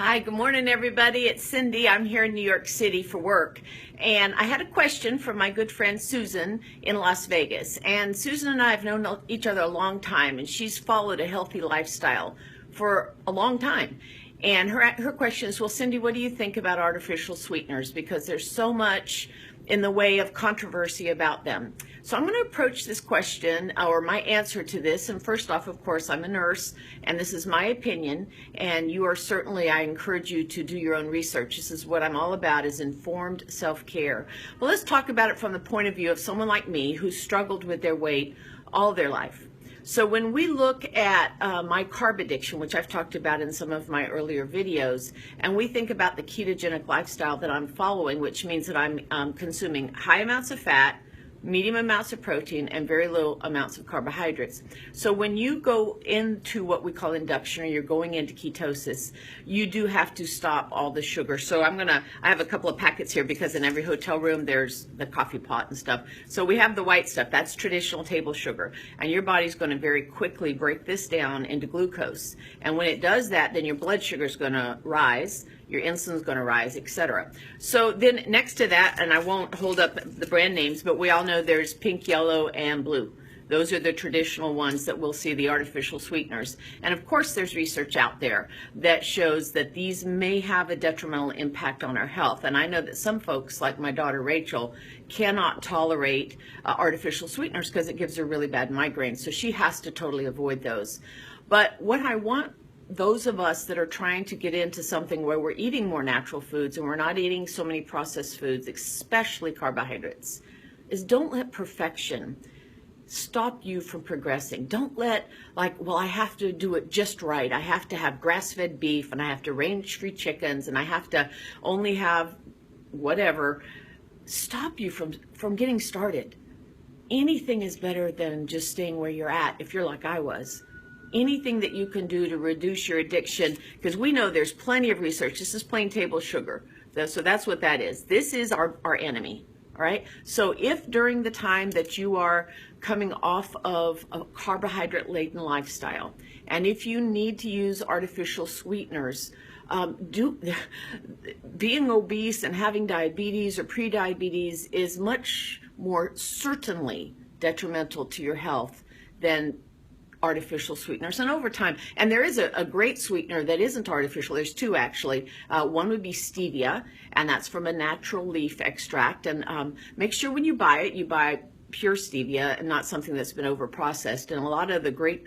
Hi, good morning, everybody. It's Cindy. I'm here in New York City for work. And I had a question from my good friend Susan in Las Vegas. And Susan and I have known each other a long time, and she's followed a healthy lifestyle for a long time. And her question is, well, Cindy, what do you think about artificial sweeteners? Because there's so much in the way of controversy about them. So I'm going to approach this question, or my answer to this. And first off, of course, I'm a nurse, and this is my opinion. And you are certainly, I encourage you to do your own research. This is what I'm all about, is informed self-care. Well, let's talk about it from the point of view of someone like me who struggled with their weight all their life. So when we look at my carb addiction, which I've talked about in some of my earlier videos, and we think about the ketogenic lifestyle that I'm following, which means that I'm consuming high amounts of fat, medium amounts of protein, and very low amounts of carbohydrates. So when you go into what we call induction, or you're going into ketosis, you do have to stop all the sugar. So I have a couple of packets here because in every hotel room there's the coffee pot and stuff. So we have the white stuff, that's traditional table sugar. And your body's going to very quickly break this down into glucose. And when it does that, then your blood sugar is going to rise, your insulin's going to rise, etc. So then next to that, and I won't hold up the brand names, but we all know there's pink, yellow, and blue. Those are the traditional ones that we'll see, the artificial sweeteners. And of course there's research out there that shows that these may have a detrimental impact on our health. And I know that some folks, like my daughter Rachel, cannot tolerate artificial sweeteners because it gives her really bad migraines. So she has to totally avoid those. But what I want those of us that are trying to get into something where we're eating more natural foods and we're not eating so many processed foods, especially carbohydrates, is don't let perfection stop you from progressing. Don't let, like, well, I have to do it just right. I have to have grass-fed beef, and I have to range-free chickens, and I have to only have whatever. Stop you from getting started. Anything is better than just staying where you're at if you're like I was. Anything that you can do to reduce your addiction, because we know there's plenty of research. This is plain table sugar. So that's what that is. This is our enemy, all right? So if during the time that you are coming off of a carbohydrate-laden lifestyle, and if you need to use artificial sweeteners, being obese and having diabetes or pre-diabetes is much more certainly detrimental to your health than artificial sweeteners. And over time, and there is a great sweetener that isn't artificial. There's two actually. One would be stevia, and that's from a natural leaf extract. And make sure when you buy it, you buy pure stevia and not something that's been over processed. And a lot of the great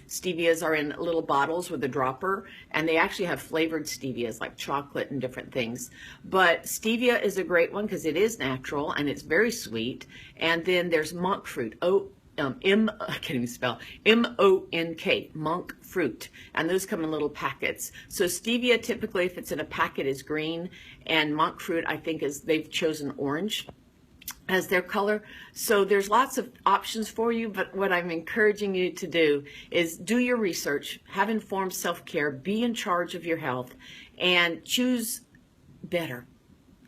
stevias are in little bottles with a dropper, and they actually have flavored stevias like chocolate and different things. But stevia is a great one because it is natural and it's very sweet. And then there's monk fruit. I can't even spell, M-O-N-K, monk fruit. And those come in little packets. So stevia, typically, if it's in a packet, is green. And monk fruit, I think, they've chosen orange as their color. So there's lots of options for you, but what I'm encouraging you to do is do your research, have informed self-care, be in charge of your health, and choose better.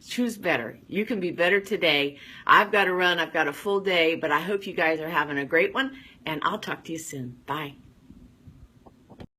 Choose better. You can be better today. I've got to run. I've got a full day, but I hope you guys are having a great one, and I'll talk to you soon. Bye.